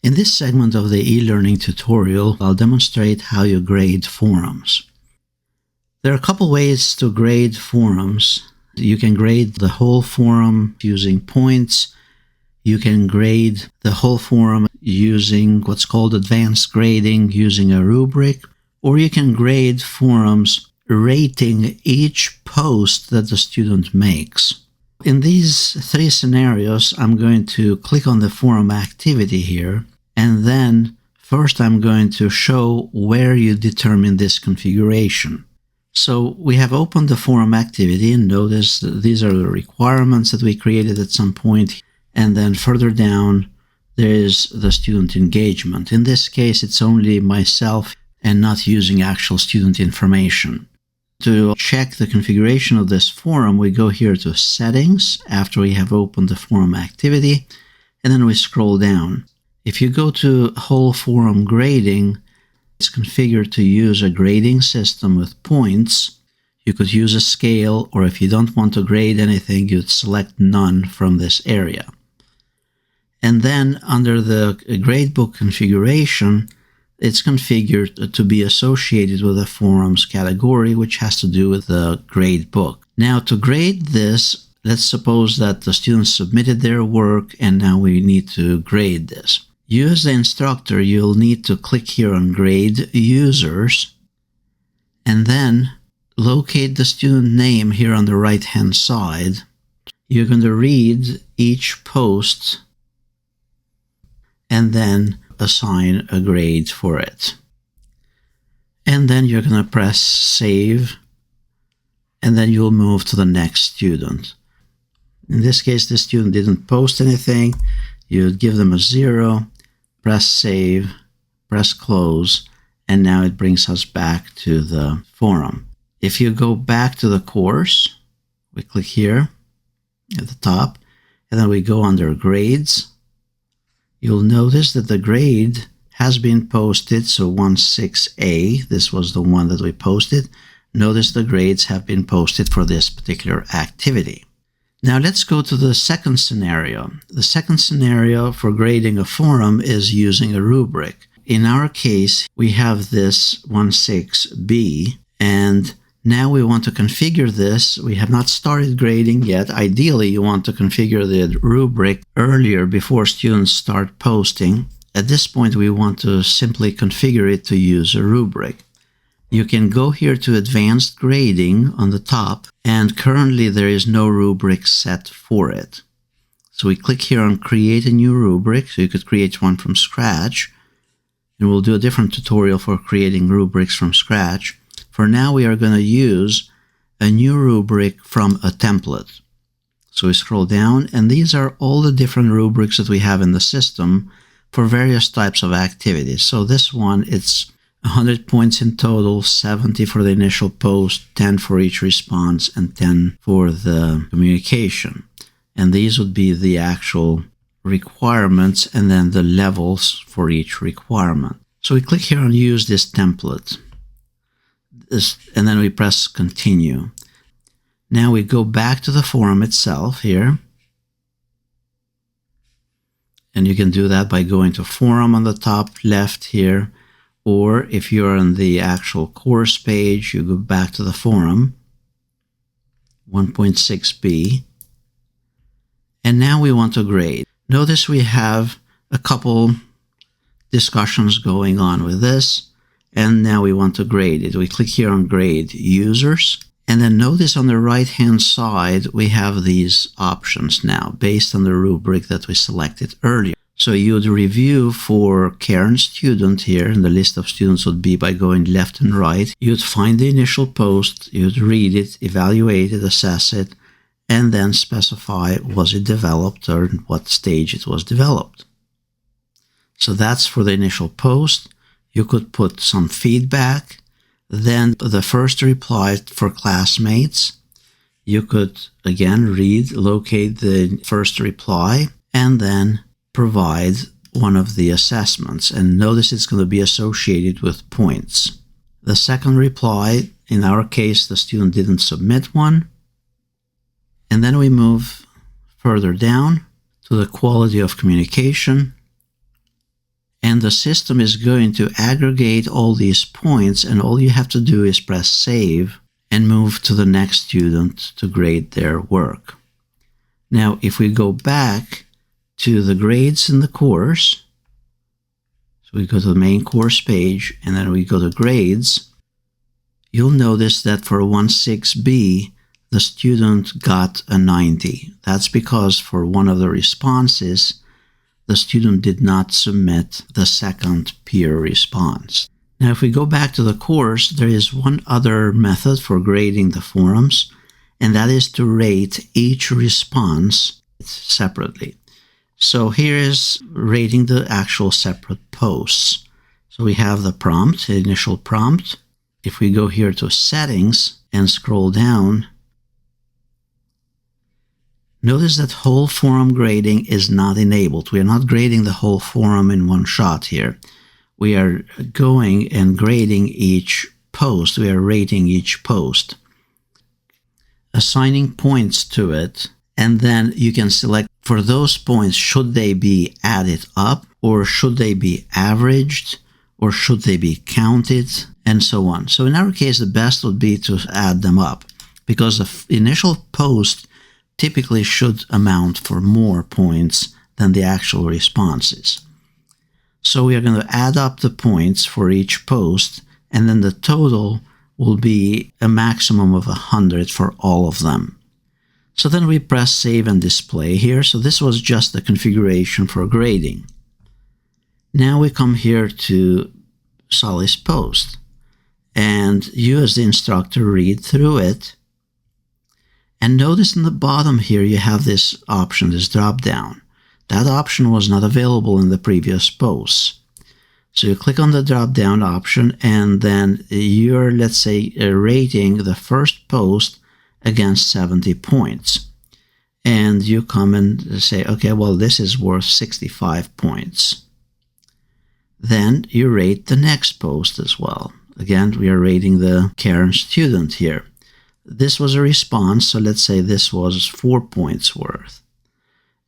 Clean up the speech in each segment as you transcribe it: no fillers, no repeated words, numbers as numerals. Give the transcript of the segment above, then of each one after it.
In this segment of the e-learning tutorial, I'll demonstrate how you grade forums. There are a couple ways to grade forums. You can grade the whole forum using points. You can grade the whole forum using what's called advanced grading, using a rubric, or you can grade forums rating each post that the student makes. In these three scenarios, I'm going to click on the forum activity here, and then first I'm going to show where you determine this configuration. So we have opened the forum activity, and notice that these are the requirements that we created at some point, and then further down there is the student engagement. In this case, it's only myself and not using actual student information. To check the configuration of this forum, we go here to Settings after we have opened the forum activity, and then we scroll down. If you go to Whole Forum Grading, it's configured to use a grading system with points. You could use a scale, or if you don't want to grade anything, you'd select None from this area. And then under the gradebook configuration, it's configured to be associated with a forums category, which has to do with the grade book. Now, to grade this, let's suppose that the students submitted their work and now we need to grade this. You as the instructor, you'll need to click here on Grade Users and then locate the student name here on the right-hand side. You're going to read each post and then assign a grade for it. And then you're going to press Save, and then you'll move to the next student. In this case, the student didn't post anything. You'd give them a 0, press Save, press Close, and now it brings us back to the forum. If you go back to the course, we click here at the top, and then we go under Grades. You'll notice that the grade has been posted, so 16A, this was the one that we posted. Notice the grades have been posted for this particular activity. Now let's go to the second scenario. The second scenario for grading a forum is using a rubric. In our case, we have this 16B, and now we want to configure this. We have not started grading yet. Ideally, you want to configure the rubric earlier before students start posting. At this point, we want to simply configure it to use a rubric. You can go here to Advanced Grading on the top, and currently there is no rubric set for it. So we click here on Create a New Rubric, so you could create one from scratch. And we'll do a different tutorial for creating rubrics from scratch. For now, we are going to use a new rubric from a template. So we scroll down, and these are all the different rubrics that we have in the system for various types of activities. So this one, it's 100 points in total, 70 for the initial post, 10 for each response, and 10 for the communication. And these would be the actual requirements and then the levels for each requirement. So we click here on Use this template. And then we press Continue. Now we go back to the forum itself here. And you can do that by going to Forum on the top left here. Or if you're on the actual course page, you go back to the forum, 1.6b. And now we want to grade. Notice we have a couple discussions going on with this. And now we want to grade it. We click here on Grade Users. And then notice on the right-hand side, we have these options now based on the rubric that we selected earlier. So you'd review for current student here, and the list of students would be by going left and right. You'd find the initial post, you'd read it, evaluate it, assess it, and then specify was it developed or in what stage it was developed. So that's for the initial post. You could put some feedback, then the first reply for classmates. You could, again, locate the first reply, and then provide one of the assessments. And notice it's going to be associated with points. The second reply, in our case, the student didn't submit one. And then we move further down to the quality of communication. and the system is going to aggregate all these points, and all you have to do is press save and move to the next student to grade their work. Now, if we go back to the grades in the course, so we go to the main course page, and then we go to grades, you'll notice that for 1.6b, the student got a 90. That's because for one of the responses, the student did not submit the second peer response. Now, if we go back to the course, there is one other method for grading the forums, and that is to rate each response separately. So here is rating the actual separate posts. So we have the prompt, the initial prompt. If we go here to settings and scroll down, notice that whole forum grading is not enabled. We are not grading the whole forum in one shot here. We are going and grading each post. We are rating each post, assigning points to it, and then you can select for those points, should they be added up, or should they be averaged, or should they be counted, and so on. So in our case, the best would be to add them up, because the initial post typically should amount for more points than the actual responses. So we are going to add up the points for each post, and then the total will be a maximum of 100 for all of them. So then we press save and display here. So this was just the configuration for grading. Now we come here to Sally's post, and you as the instructor read through it. And notice in the bottom here you have this option, this drop down. That option was not available in the previous posts. So you click on the drop down option, and then you're, let's say, rating the first post against 70 points. And you come and say, okay, well, this is worth 65 points. Then you rate the next post as well. Again, we are rating the Karen student here. This was a response, so let's say this was 4 points worth.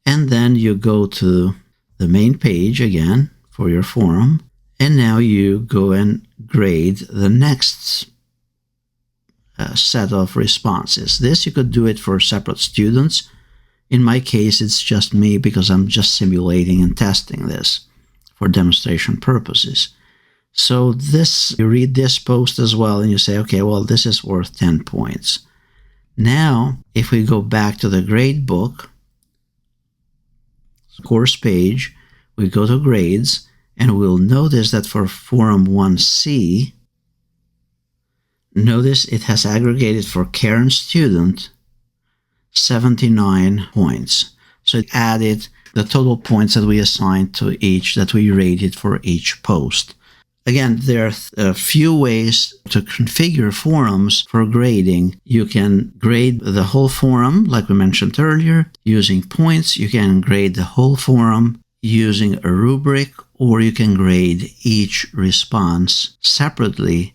And then you go to the main page again for your forum, and now you go and grade the next set of responses. This you could do it for separate students. In my case, it's just me because I'm just simulating and testing this for demonstration purposes. So this, you read this post as well, and you say, okay, well, this is worth 10 points. Now, if we go back to the grade book, course page, we go to grades, and we'll notice that for forum 1C, notice it has aggregated for Karen student 79 points. So it added the total points that we assigned to each, that we rated for each post. Again, there are a few ways to configure forums for grading. You can grade the whole forum, like we mentioned earlier, using points. You can grade the whole forum using a rubric, or you can grade each response separately